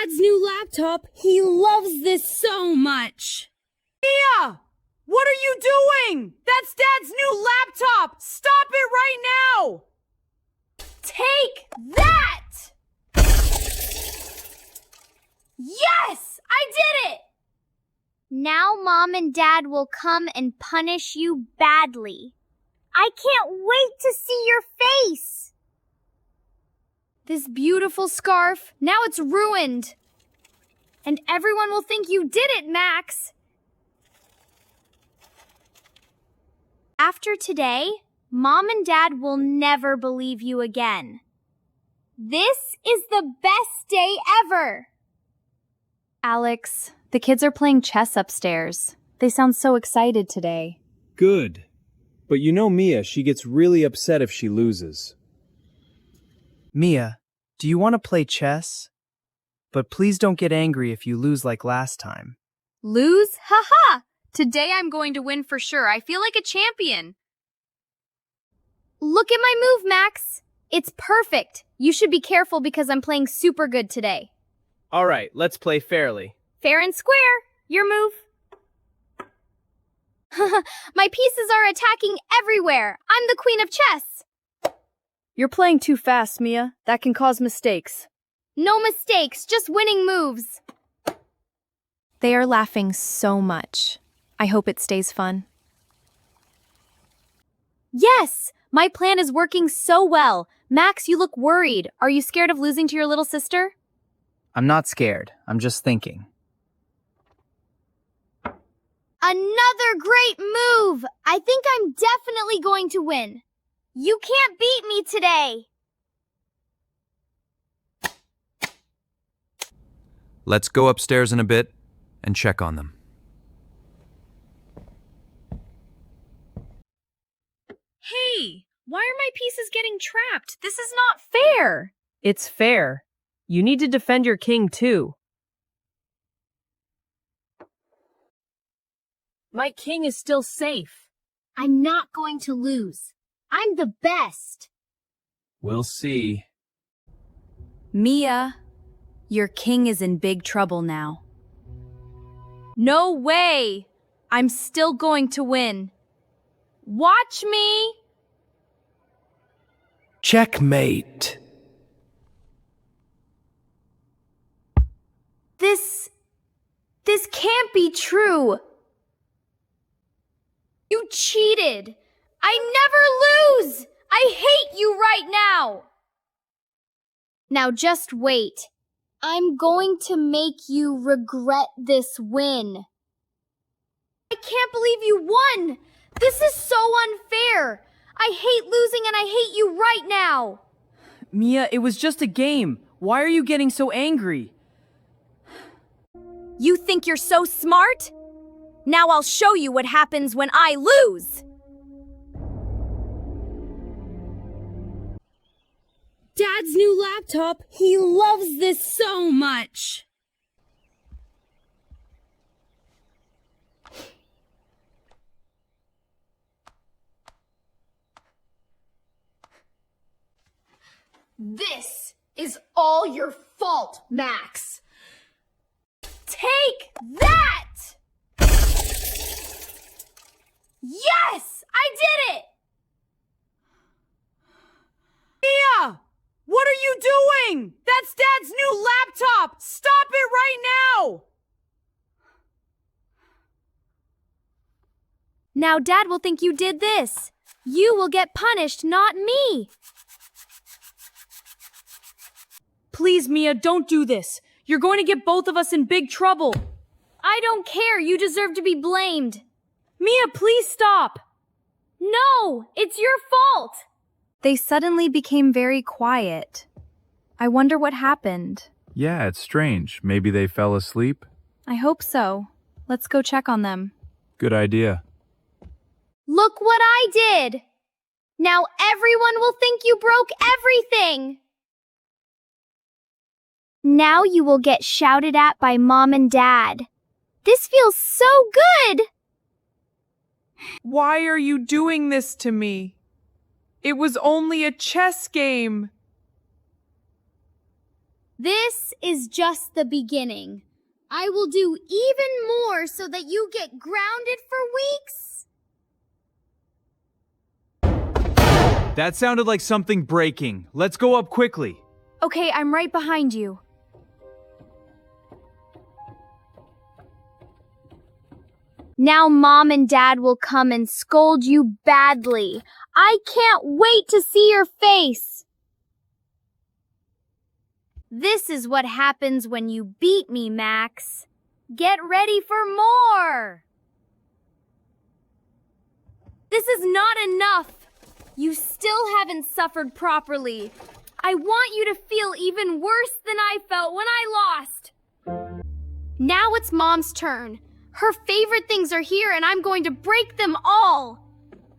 Dad's new laptop. He loves this so much. Mia! What are you doing? That's Dad's new laptop! Stop it right now! Take that! Yes! I did it! Now Mom and Dad will come and punish you badly. I can't wait to see your face! This beautiful scarf, now it's ruined. And everyone will think you did it, Max. After today, Mom and Dad will never believe you again. This is the best day ever! Alex, the kids are playing chess upstairs. They sound so excited today. Good. But you know Mia, she gets really upset if she loses. Mia, do you want to play chess? But please don't get angry if you lose like last time. Lose? Ha! Today I'm going to win for sure. I feel like a champion. Look at my move, Max. It's perfect. You should be careful because I'm playing super good today. All right, let's play fairly. Fair and square. Your move. My pieces are attacking everywhere. I'm the queen of chess. You're playing too fast, Mia. That can cause mistakes. No mistakes, just winning moves. They are laughing so much. I hope it stays fun. Yes! My plan is working so well. Max, you look worried. Are you scared of losing to your little sister? I'm not scared. I'm just thinking. Another great move! I think I'm definitely going to win. You can't beat me today. Let's go upstairs in a bit and check on them. Hey, why are my pieces getting trapped? This is not fair. It's fair. You need to defend your king, too. My king is still safe. I'm not going to lose. I'm the best. We'll see. Mia, your king is in big trouble now. No way! I'm still going to win. Watch me! Checkmate. This can't be true. You cheated. I never lose. I hate you right now. Now just wait. I'm going to make you regret this win. I can't believe you won. This is so unfair. I hate losing and I hate you right now. Mia, it was just a game. Why are you getting so angry? You think you're so smart? Now I'll show you what happens when I lose. Dad's new laptop. He loves this so much. This is all your fault, Max. Take that! Yes! I did it! Mia! What are you doing? That's Dad's new laptop! Stop it right now! Now Dad will think you did this. You will get punished, not me. Please, Mia, don't do this. You're going to get both of us in big trouble. I don't care. You deserve to be blamed. Mia, please stop. No, it's your fault. They suddenly became very quiet. I wonder what happened. Yeah, it's strange. Maybe they fell asleep? I hope so. Let's go check on them. Good idea. Look what I did. Now everyone will think you broke everything. Now you will get shouted at by Mom and Dad. This feels so good. Why are you doing this to me? It was only a chess game. This is just the beginning. I will do even more so that you get grounded for weeks. That sounded like something breaking. Let's go up quickly. Okay, I'm right behind you. Now Mom and Dad will come and scold you badly. I can't wait to see your face. This is what happens when you beat me, Max. Get ready for more. This is not enough. You still haven't suffered properly. I want you to feel even worse than I felt when I lost. Now it's Mom's turn. Her favorite things are here and I'm going to break them all.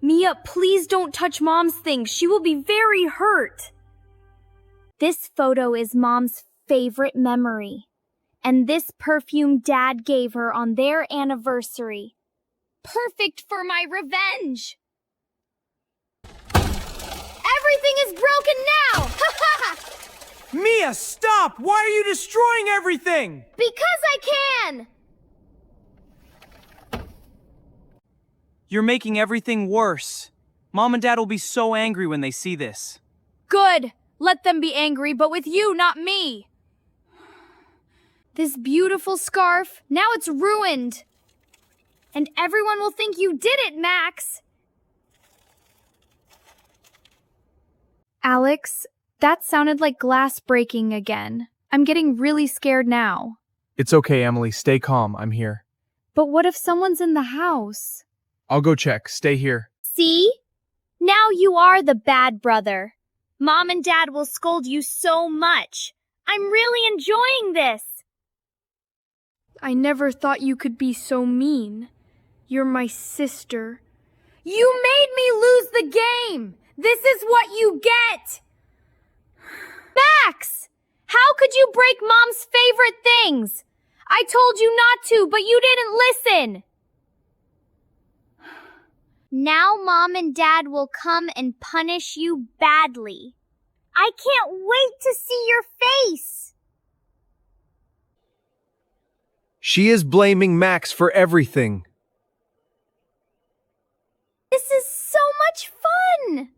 Mia, please don't touch Mom's things. She will be very hurt. This photo is Mom's favorite memory. And this perfume Dad gave her on their anniversary. Perfect for my revenge. Everything is broken now! Mia, stop! Why are you destroying everything? Because I can! You're making everything worse. Mom and Dad will be so angry when they see this. Good. Let them be angry, but with you, not me. This beautiful scarf, now it's ruined. And everyone will think you did it, Max. Alex, that sounded like glass breaking again. I'm getting really scared now. It's okay, Emily. Stay calm. I'm here. But what if someone's in the house? I'll go check. Stay here. See? Now you are the bad brother. Mom and Dad will scold you so much. I'm really enjoying this. I never thought you could be so mean. You're my sister. You made me lose the game! This is what you get! Max! How could you break Mom's favorite things? I told you not to, but you didn't listen! Now Mom and Dad will come and punish you badly. I can't wait to see your face. She is blaming Max for everything. This is so much fun!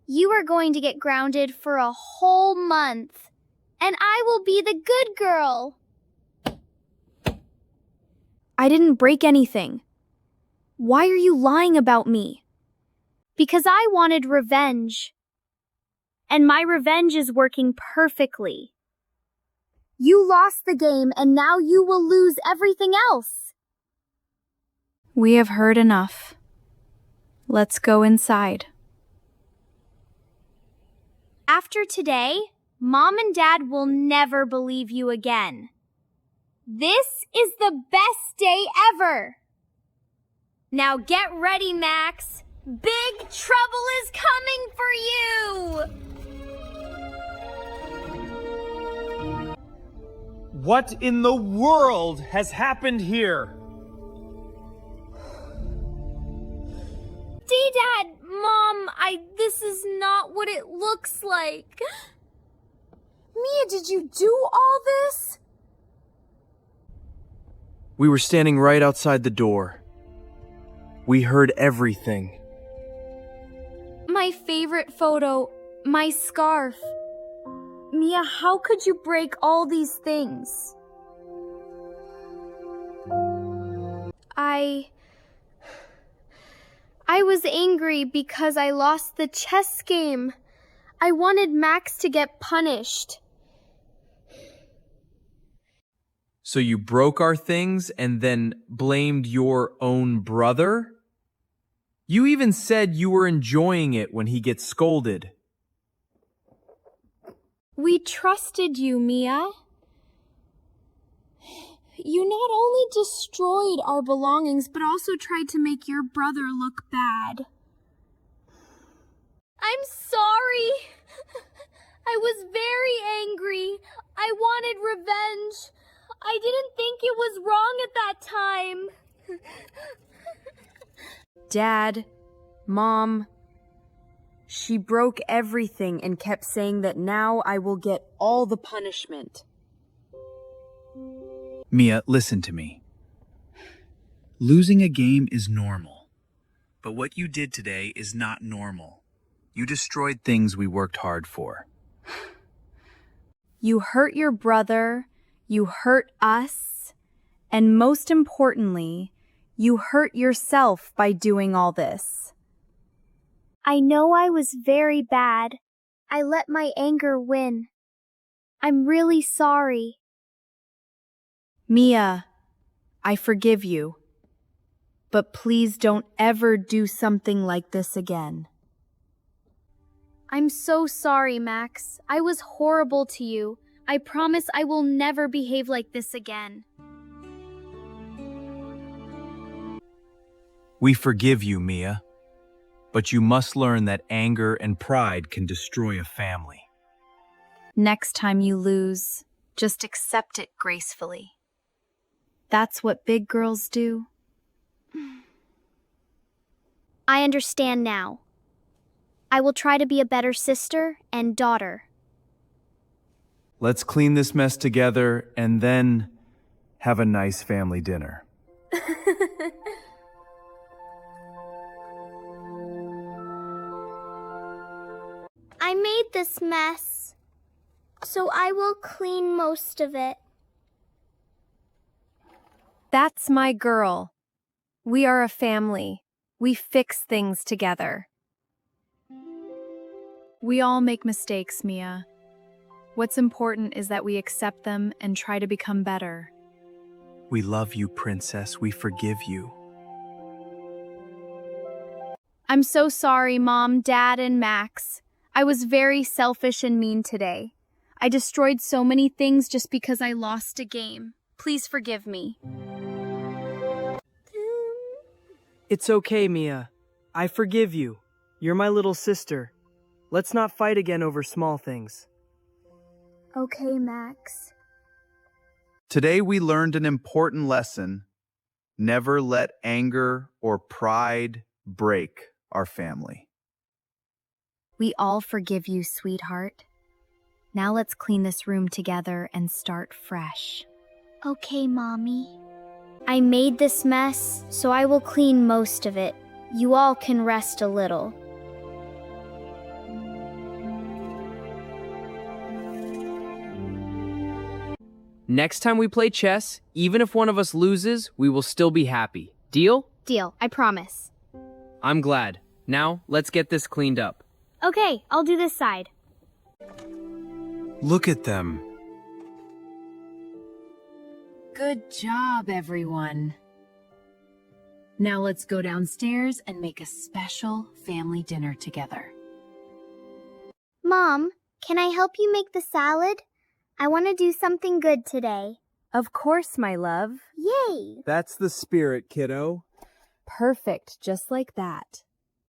You are going to get grounded for a whole month, and I will be the good girl. I didn't break anything. Why are you lying about me? Because I wanted revenge. And my revenge is working perfectly. You lost the game, and now you will lose everything else. We have heard enough. Let's go inside. After today, Mom and Dad will never believe you again. This is the best day ever. Now get ready, Max. Big trouble is coming for you! What in the world has happened here? Dad, Mom, this is not what it looks like. Mia, did you do all this? We were standing right outside the door. We heard everything. My favorite photo, my scarf. Mia, how could you break all these things? I was angry because I lost the chess game. I wanted Max to get punished. So you broke our things and then blamed your own brother? You even said you were enjoying it when he gets scolded. We trusted you, Mia. You not only destroyed our belongings, but also tried to make your brother look bad. I'm sorry. I was very angry. I wanted revenge. I didn't think it was wrong at that time. Dad, Mom, She broke everything and kept saying that now I will get all the punishment. Mia, listen to me. Losing a game is normal. But what you did today is not normal. You destroyed things we worked hard for. You hurt your brother, you hurt us, and most importantly, you hurt yourself by doing all this. I know I was very bad. I let my anger win. I'm really sorry. Mia, I forgive you. But please don't ever do something like this again. I'm so sorry, Max. I was horrible to you. I promise I will never behave like this again. We forgive you, Mia. But you must learn that anger and pride can destroy a family. Next time you lose, just accept it gracefully. That's what big girls do. I understand now. I will try to be a better sister and daughter. Let's clean this mess together and then have a nice family dinner. I made this mess, so I will clean most of it. That's my girl. We are a family. We fix things together. We all make mistakes, Mia. What's important is that we accept them and try to become better. We love you, Princess. We forgive you. I'm so sorry, Mom, Dad, and Max. I was very selfish and mean today. I destroyed so many things just because I lost a game. Please forgive me. It's okay, Mia. I forgive you. You're my little sister. Let's not fight again over small things. Okay, Max. Today we learned an important lesson. Never let anger or pride break our family. We all forgive you, sweetheart. Now let's clean this room together and start fresh. Okay, Mommy. I made this mess, so I will clean most of it. You all can rest a little. Next time we play chess, even if one of us loses, we will still be happy. Deal? Deal, I promise. I'm glad. Now, let's get this cleaned up. Okay, I'll do this side. Look at them. Good job, everyone. Now let's go downstairs and make a special family dinner together. Mom, can I help you make the salad? I want to do something good today. Of course, my love. Yay! That's the spirit, kiddo. Perfect, just like that.